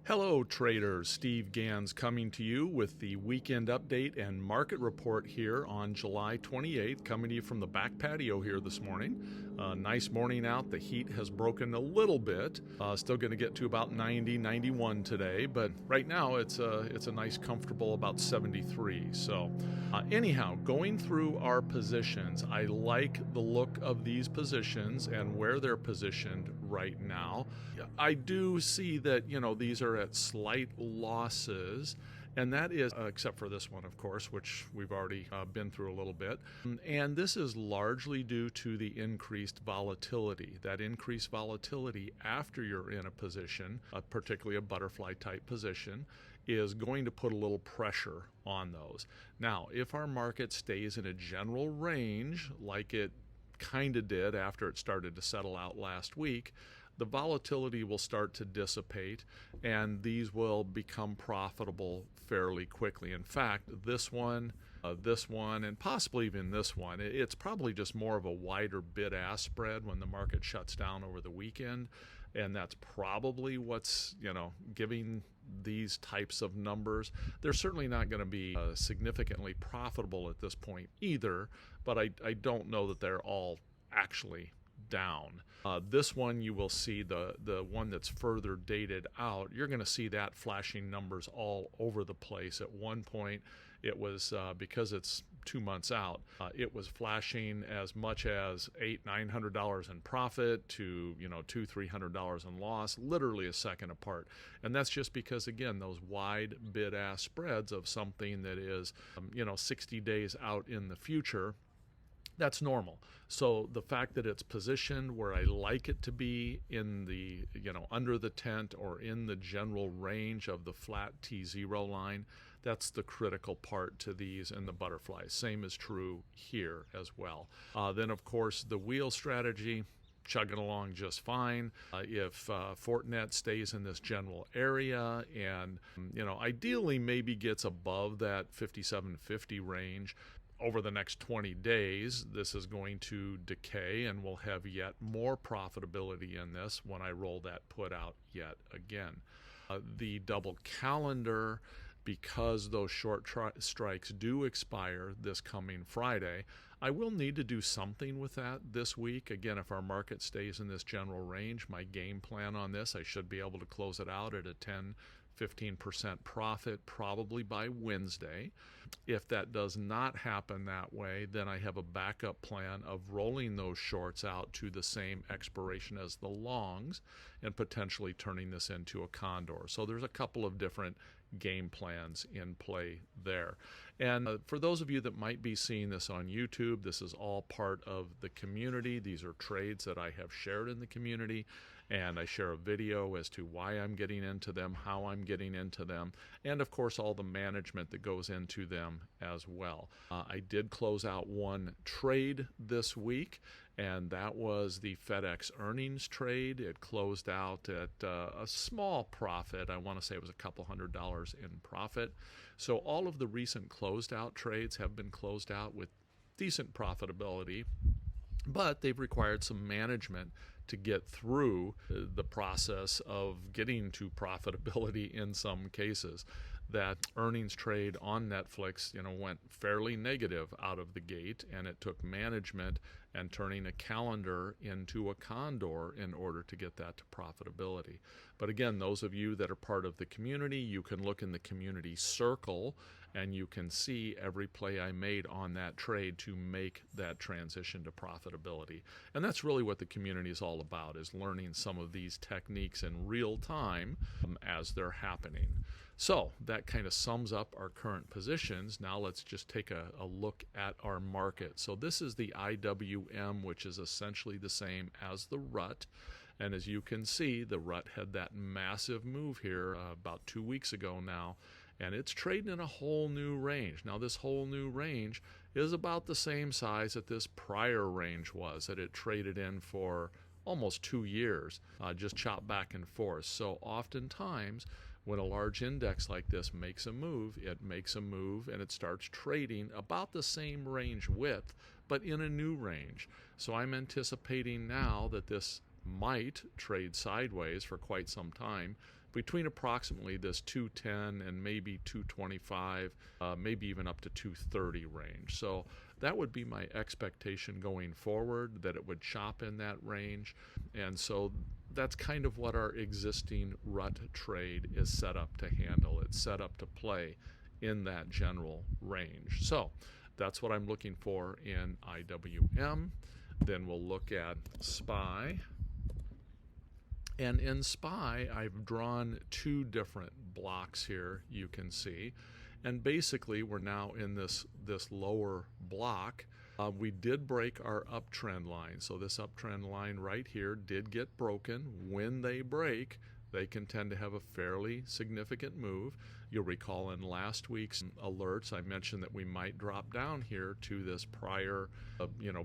Hello, traders. Steve Gans coming to you with the weekend update and market report here on July 28th, coming to you from the back patio here this morning. Nice morning out. The heat has broken a little bit. Still going to get to about 90, 91 today, but right now it's a nice, comfortable about 73. So anyhow, going through our positions, I like the look of these positions and where they're positioned right now. I do see that, these are at slight losses, and that is, except for this one, of course, which we've already been through a little bit. And this is largely due to the increased volatility. That increased volatility after you're in a position, particularly a butterfly type position, is going to put a little pressure on those. Now, if our market stays in a general range like it kind of did after it started to settle out last week, the volatility will start to dissipate and these will become profitable fairly quickly. In fact, this one, and possibly even this one, it's probably just more of a wider bid-ask spread when the market shuts down over the weekend. And that's probably what's, giving these types of numbers. They're certainly not going to be significantly profitable at this point either, but I don't know that they're all actually down. This one, you will see the one that's further dated out. You're going to see that flashing numbers all over the place. At one point, it was because it's 2 months out, it was flashing as much as $800-900 in profit to $200-300 in loss, literally a second apart. And that's just because, again, those wide bid-ask spreads of something that is 60 days out in the future. That's normal. So the fact that it's positioned where I like it to be in the, under the tent or in the general range of the flat T0 line, that's the critical part to these and the butterflies. Same is true here as well. Then, of course, the wheel strategy, chugging along just fine. If Fortinet stays in this general area and, ideally maybe gets above that 5750 range, over the next 20 days, this is going to decay and we'll have yet more profitability in this when I roll that put out yet again. The double calendar, because those short strikes do expire this coming Friday, I will need to do something with that this week. Again, if our market stays in this general range, my game plan on this, I should be able to close it out at a 10-15% profit probably by Wednesday. If that does not happen that way, then I have a backup plan of rolling those shorts out to the same expiration as the longs and potentially turning this into a condor. So there's a couple of different game plans in play there. And for those of you that might be seeing this on YouTube, this is all part of the community. These are trades that I have shared in the community, and I share a video as to why I'm getting into them, how I'm getting into them, and of course all the management that goes into them as well. I did close out one trade this week, and that was the FedEx earnings trade. It closed out at a small profit. I want to say it was a couple $100 in profit. So all of the recent closed out trades have been closed out with decent profitability, but they've required some management to get through the process of getting to profitability in some cases. That earnings trade on Netflix, went fairly negative out of the gate, and it took management and turning a calendar into a condor in order to get that to profitability. But again, those of you that are part of the community, you can look in the community circle and you can see every play I made on that trade to make that transition to profitability. And that's really what the community is all about, is learning some of these techniques in real time as they're happening. So that kind of sums up our current positions. Now let's just take a look at our market. So this is the IWM, which is essentially the same as the RUT. And as you can see, the RUT had that massive move here about 2 weeks ago now, and it's trading in a whole new range. Now this whole new range is about the same size that this prior range was, that it traded in for almost 2 years, just chopped back and forth. So oftentimes when a large index like this makes a move, it makes a move and it starts trading about the same range width, but in a new range. So I'm anticipating now that this might trade sideways for quite some time between approximately this 210 and maybe 225, maybe even up to 230 range. So that would be my expectation going forward, that it would chop in that range. And so that's kind of what our existing rut trade is set up to handle. It's set up to play in that general range. So that's what I'm looking for in IWM. Then we'll look at SPY. And in SPY, I've drawn two different blocks here, you can see. And basically, we're now in this lower block. We did break our uptrend line. So this uptrend line right here did get broken. When they break, they can tend to have a fairly significant move. You'll recall in last week's alerts, I mentioned that we might drop down here to this prior,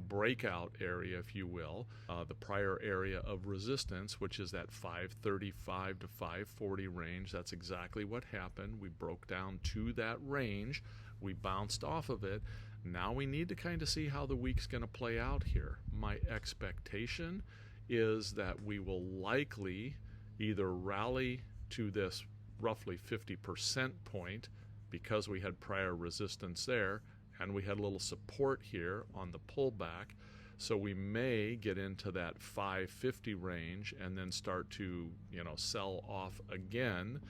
breakout area, if you will, the prior area of resistance, which is that 535 to 540 range. That's exactly what happened. We broke down to that range. We bounced off of it. Now we need to kind of see how the week's going to play out here. My expectation is that we will likely either rally to this roughly 50% point because we had prior resistance there and we had a little support here on the pullback. So we may get into that 550 range and then start to, sell off again.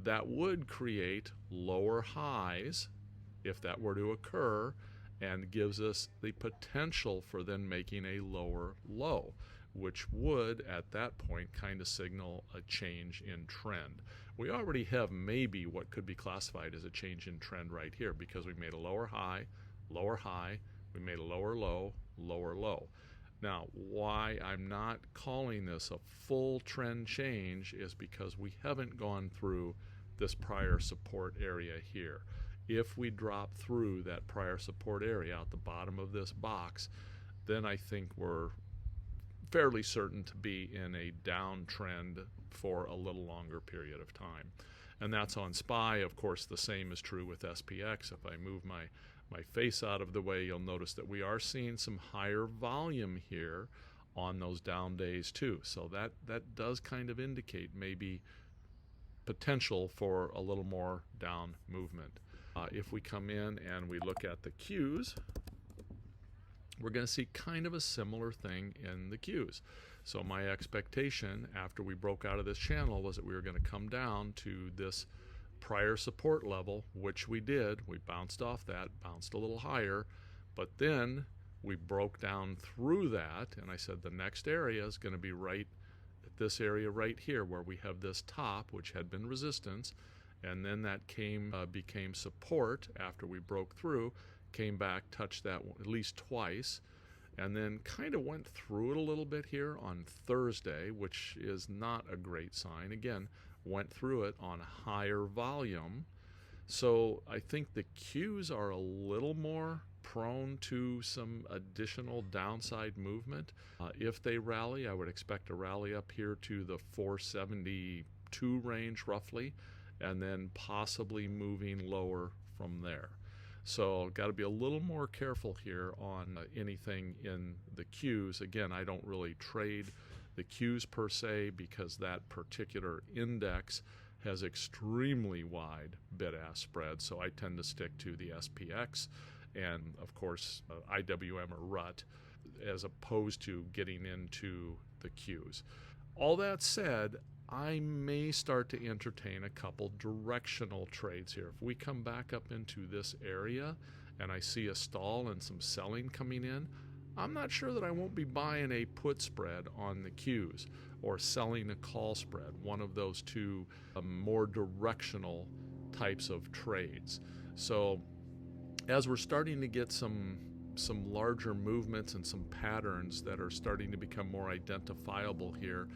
That would create lower highs if that were to occur, and gives us the potential for then making a lower low, which would at that point kind of signal a change in trend. We already have maybe what could be classified as a change in trend right here, because we made a lower high, we made a lower low, lower low. Now, why I'm not calling this a full trend change is because we haven't gone through this prior support area here. If we drop through that prior support area at the bottom of this box, then I think we're fairly certain to be in a downtrend for a little longer period of time. And that's on SPY. Of course, the same is true with SPX. If I move my face out of the way, you'll notice that we are seeing some higher volume here on those down days too. So that does kind of indicate maybe potential for a little more down movement. If we come in and we look at the Qs, we're going to see kind of a similar thing in the Qs. So my expectation after we broke out of this channel was that we were going to come down to this prior support level, which we did. We bounced off that, bounced a little higher, but then we broke down through that, and I said the next area is going to be right at this area right here where we have this top, which had been resistance, and then that became support after we broke through, came back, touched that at least twice, and then kind of went through it a little bit here on Thursday, which is not a great sign. Again, went through it on higher volume. So I think the Qs are a little more prone to some additional downside movement. If they rally, I would expect a rally up here to the 472 range roughly, and then possibly moving lower from there. So got to be a little more careful here on anything in the Qs. Again, I don't really trade the Qs per se because that particular index has extremely wide bid-ask spread, so I tend to stick to the SPX and, of course, IWM or RUT, as opposed to getting into the Qs. All that said, I may start to entertain a couple directional trades here. If we come back up into this area and I see a stall and some selling coming in, I'm not sure that I won't be buying a put spread on the Qs or selling a call spread, one of those two more directional types of trades. So as we're starting to get some larger movements and some patterns that are starting to become more identifiable here,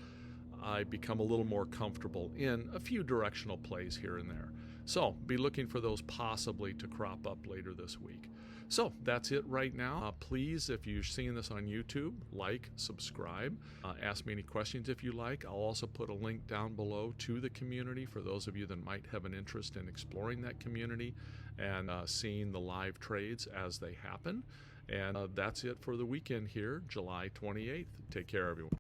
I become a little more comfortable in a few directional plays here and there. So be looking for those possibly to crop up later this week. So that's it right now. Please, if you're seeing this on YouTube, like, subscribe, ask me any questions if you like. I'll also put a link down below to the community for those of you that might have an interest in exploring that community and seeing the live trades as they happen. And that's it for the weekend here, July 28th. Take care, everyone.